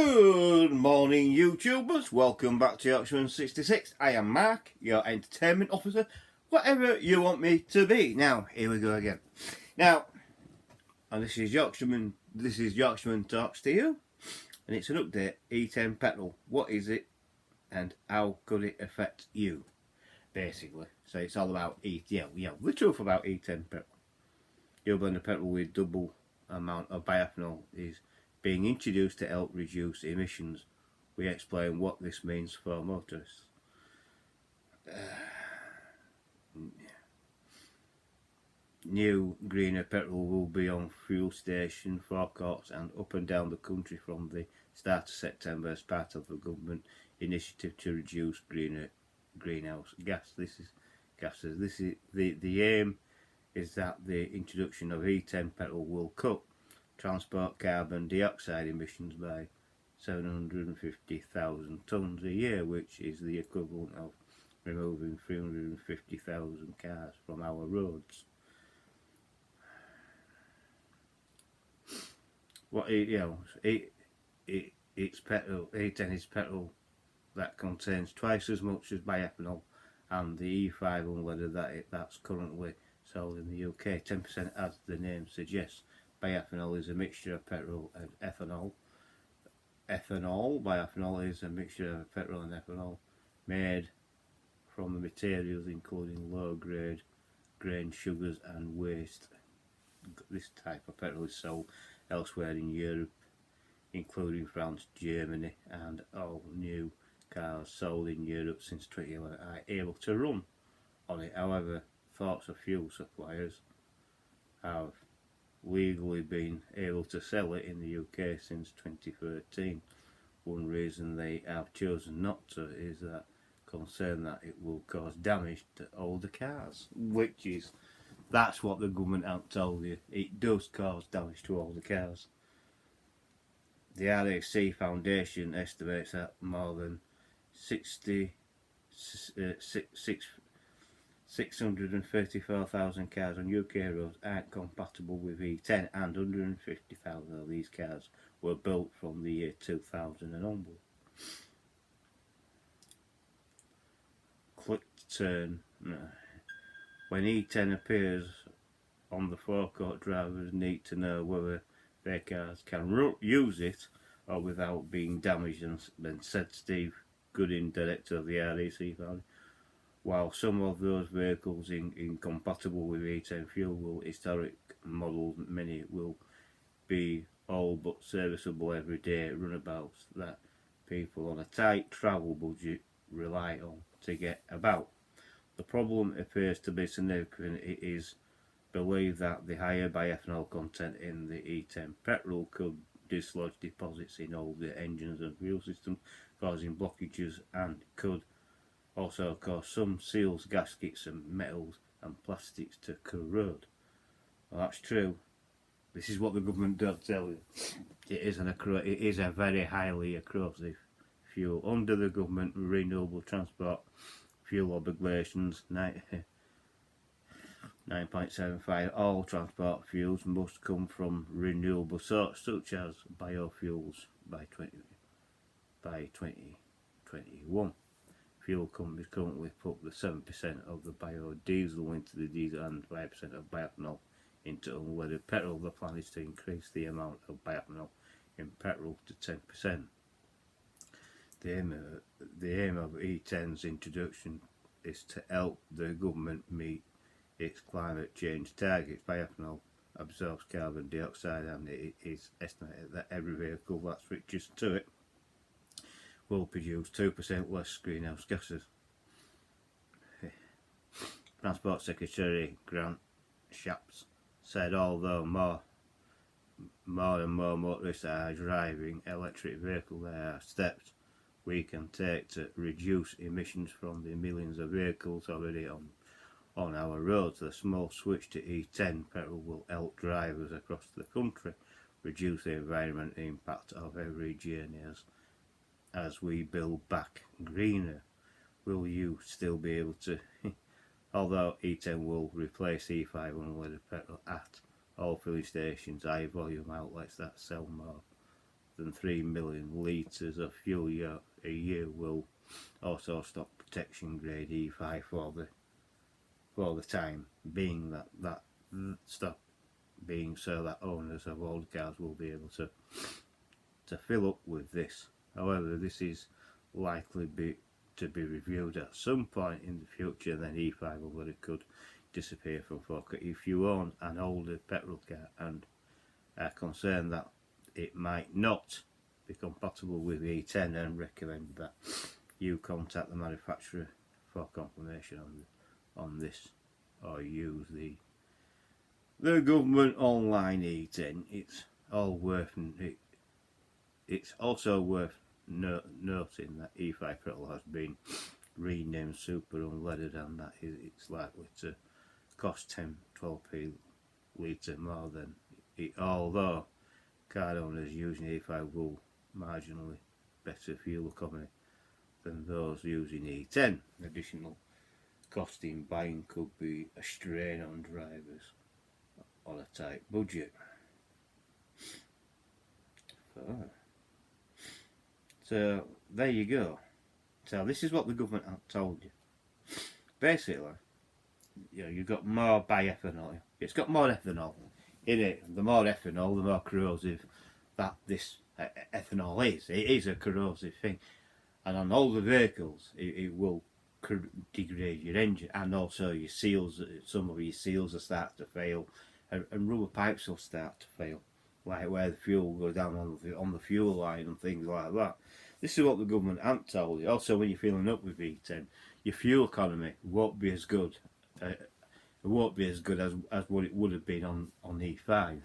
Good morning, YouTubers. Welcome back to Yorkshire 66. I am Mark, your entertainment officer, whatever you want me to be. Now, here we go again. Now, and this is Yorkshireman Talks to You, and it's an update. E10 petrol. What is it, and how could it affect you? Basically, so it's all about the truth about E10 petrol. You'll blend the petrol with double amount of bioethanol is being introduced to help reduce emissions. We explain what this means for motorists. New greener petrol will be on fuel station forecourts and up and down the country from the start of September as part of the government initiative to reduce greenhouse gases. The aim is that the introduction of E10 petrol will cut transport carbon dioxide emissions by 750,000 tonnes a year, which is the equivalent of removing 350,000 cars from our roads. It's petrol. E10 is petrol that contains twice as much as bioethanol, and the E5 unleaded that's currently sold in the UK. 10%, as the name suggests. Bioethanol is a mixture of petrol and ethanol. Bioethanol is a mixture of petrol and ethanol made from the materials including low-grade grain sugars and waste. This type of petrol is sold elsewhere in Europe, including France, Germany, and all new cars sold in Europe since 2011 are able to run on it. However, fossil fuel suppliers have legally been able to sell it in the UK since 2013. One reason they have chosen not to is that concern that it will cause damage to older cars, that's what the government haven't told you. It does cause damage to older cars. The RAC Foundation estimates that more than 634,000 cars on UK roads aren't compatible with E10, and 150,000 of these cars were built from the year 2000 and onward. Click to turn. When E10 appears on the forecourt, drivers need to know whether their cars can use it or without being damaged, and said Steve Gooding, director of the RAC Foundation. While some of those vehicles incompatible with E10 fuel will historic models, many will be all but serviceable everyday runabouts that people on a tight travel budget rely on to get about. The problem appears to be significant. It is believed that the higher bioethanol content in the E10 petrol could dislodge deposits in older engines and fuel systems, causing blockages, and could also cause some seals, gaskets and metals and plastics to corrode. Well, that's true. This is what the government does tell you. It is a very highly corrosive fuel. Under the government renewable transport fuel obligations 9.75, all transport fuels must come from renewable sources such as biofuels by 2021. Fuel companies currently put the 7% of the biodiesel into the diesel and 5% of bioethanol into unleaded petrol. The plan is to increase the amount of bioethanol in petrol to 10%. The aim of E10's introduction is to help the government meet its climate change targets. Bioethanol absorbs carbon dioxide, and it is estimated that every vehicle that switches to it will produce 2% less greenhouse gases. Transport Secretary Grant Shapps said although more and more motorists are driving electric vehicles, there are steps we can take to reduce emissions from the millions of vehicles already on our roads. The small switch to E10 petrol will help drivers across the country reduce the environmental impact of every journey as we build back greener. Will you still be able to although E10 will replace E5 unleaded petrol at all filling stations, high volume outlets that sell more than 3 million litres of fuel a year will also stop protection grade E5 for the time being. That stop being so that owners of old cars will be able to fill up with this. However, this is likely to be reviewed at some point in the future. Then E5 already could disappear from focus. If you own an older petrol car and are concerned that it might not be compatible with E10, then recommend that you contact the manufacturer for confirmation on this, or use the government online E10. It's all worth it's also worth noting that E5 petrol has been renamed super unleaded, and that it's likely to cost 10-12p litre more than it, although car owners using E5 will marginally better fuel economy than those using E10. Additional cost in buying could be a strain on drivers on a tight budget. So there you go. So this is what the government have told you. Basically, you've got more bioethanol. It's got more ethanol in it. The more ethanol, the more corrosive that this ethanol is. It is a corrosive thing, and on older vehicles, it will degrade your engine, and also your seals. Some of your seals will start to fail, and rubber pipes will start to fail, like where the fuel goes down on the fuel line and things like that. This is what the government hasn't told you. Also, when you're filling up with E10, your fuel economy won't be as good. It won't be as good as what it would have been on E5.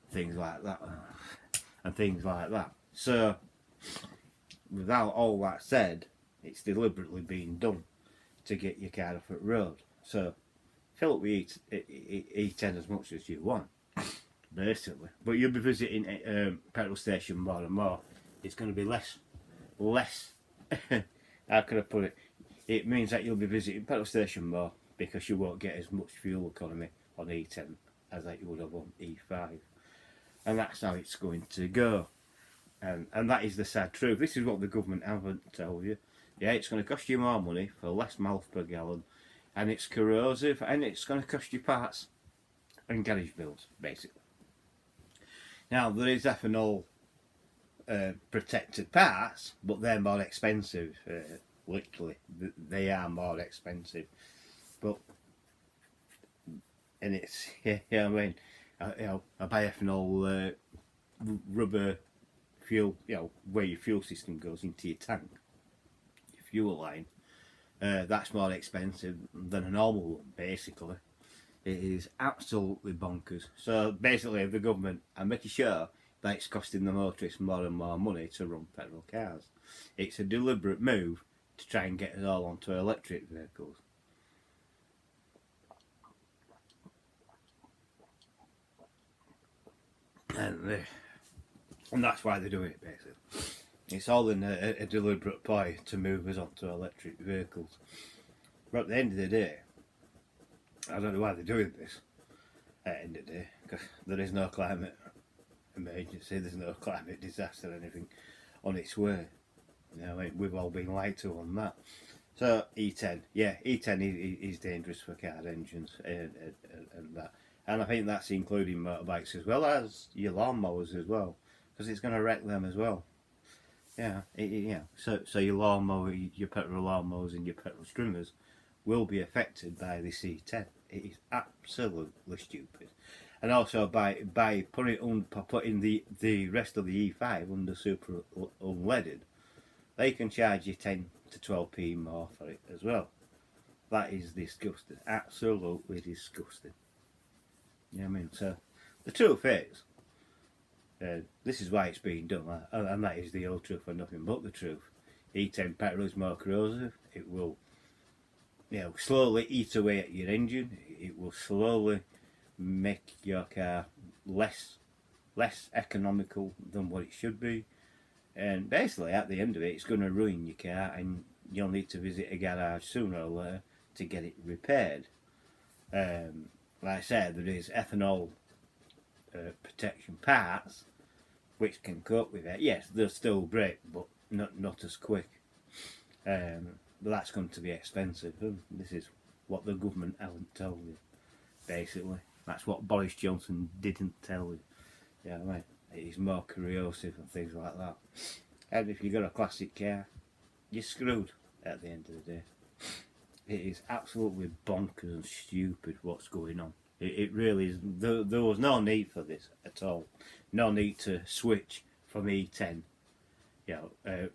Things like that, and things like that. So, without all that said, it's deliberately being done to get your car off the road. So, fill up with E10 as much as you want, basically. But you'll be visiting petrol station more and more. It's going to be less. How can I put it? It means that you'll be visiting petrol station more, because you won't get as much fuel economy on E10 as that you would have on E5. And that's how it's going to go. And that is the sad truth. This is what the government haven't told you. Yeah, it's going to cost you more money for less miles per gallon, and it's corrosive, and it's going to cost you parts and garage bills, basically. Now, there is ethanol protected parts, but they're more expensive. Literally, they are more expensive. But, and it's, I mean, a bioethanol rubber fuel, where your fuel system goes into your tank, your fuel line, that's more expensive than a normal one, basically. It is absolutely bonkers. So basically, the government are making sure that it's costing the motorists more and more money to run petrol cars. It's a deliberate move to try and get us all onto electric vehicles. And that's why they do it, basically. It's all in a deliberate ploy to move us onto electric vehicles. But at the end of the day, I don't know why they're doing this. At the end of the day, because there is no climate emergency, there's no climate disaster or anything on its way. I mean, we've all been lied to on that. So E10, yeah, E10 is dangerous for car engines and that. And I think that's including motorbikes as well as your lawnmowers as well, because it's going to wreck them as well. Yeah, So your lawnmower, your petrol lawnmowers, and your petrol trimmers will be affected by this E10. It is absolutely stupid. And also by putting the rest of the E5 under super unleaded, they can charge you 10 to 12p more for it as well. That is disgusting. Absolutely disgusting. You know what I mean? So the truth is, this is why it's being done, and that is the whole truth and nothing but the truth. E10 petrol is more corrosive. It will, slowly eat away at your engine. It will slowly make your car less economical than what it should be. And basically, at the end of it, it's going to ruin your car, and you'll need to visit a garage sooner or later to get it repaired. Like I said, there is ethanol protection parts, which can cope with it. Yes, they'll still brake, but not as quick. But that's going to be expensive. And this is what the government haven't told you, basically. That's what Boris Johnson didn't tell you. Yeah, right. It is more corrosive and things like that. And if you've got a classic car, you're screwed at the end of the day. It is absolutely bonkers and stupid what's going on. It really is. There was no need for this at all. No need to switch from E10,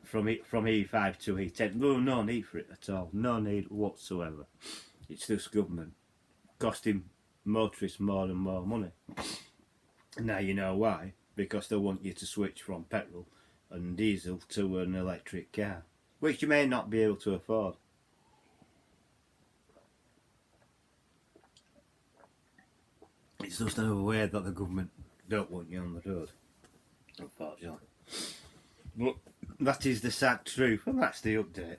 from E5 to E10. There was no need for it at all. No need whatsoever. It's this government costing motorists more and more money. Now you know why. Because they want you to switch from petrol and diesel to an electric car, which you may not be able to afford. It's just another way that the government don't want you on the road, unfortunately. But that is the sad truth, and that's the update.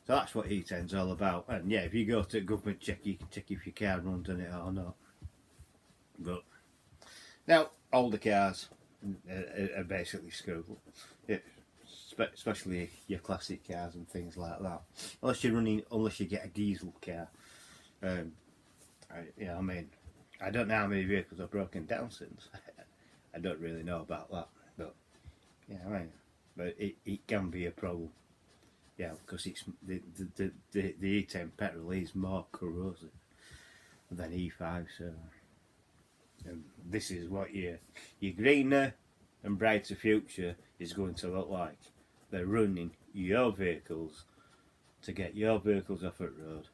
So that's what E10's all about. And yeah, if you go to a government check, you can check if your car runs on it or not. But now, older cars are basically screwed. Yeah, especially your classic cars and things like that. Unless you get a diesel car. I don't know how many vehicles have broken down since. I don't really know about that, but but it can be a problem. Yeah, because it's the E10 petrol is more corrosive than E5, so this is what your greener and brighter future is going to look like. They're running your vehicles to get your vehicles off the road,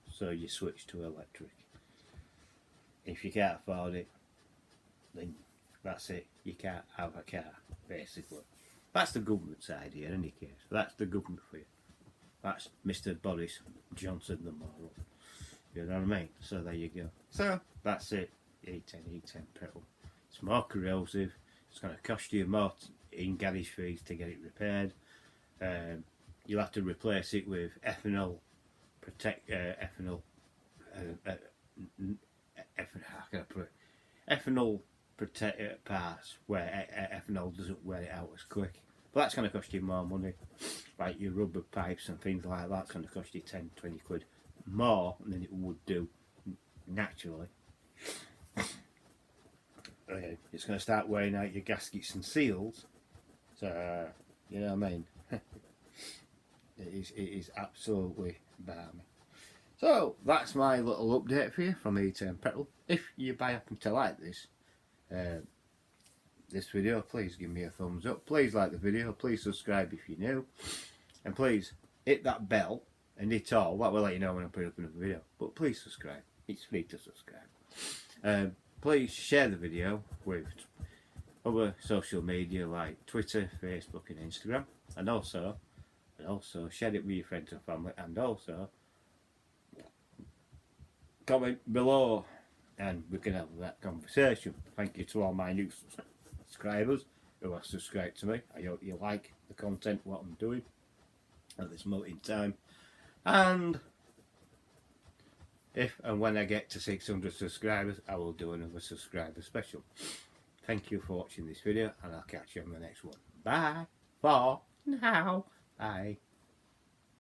so you switch to electric. If you can't afford it, then that's it. You can't have a car, basically. That's the government's idea in any case. That's the government for you. That's Mr. Boris Johnson the moral. You know what I mean? So there you go. So that's it. E10 petrol. It's more corrosive. It's going to cost you more in garage fees to get it repaired. You'll have to replace it with ethanol protect parts where ethanol doesn't wear it out as quick. But that's going to cost you more money. Like your rubber pipes and things like that's going to cost you 10-20 quid more than it would do naturally. It's going to start wearing out your gaskets and seals. So, you know what I mean? It is absolutely balmy. So, that's my little update for you from E10 Petrol. If you happen to like this video, please give me a thumbs up. Please like the video. Please subscribe if you're new. And please hit that bell and hit all. That will let you know when I put up another video. But please subscribe. It's free to subscribe. Please share the video with other social media like Twitter, Facebook and Instagram. And also share it with your friends and family. And also comment below and we can have that conversation. Thank you to all my new subscribers who have subscribed to me. I hope you like the content, what I'm doing at this moment in time. And if and when I get to 600 subscribers, I will do another subscriber special. Thank you for watching this video, and I'll catch you on the next one. Bye for now. Bye.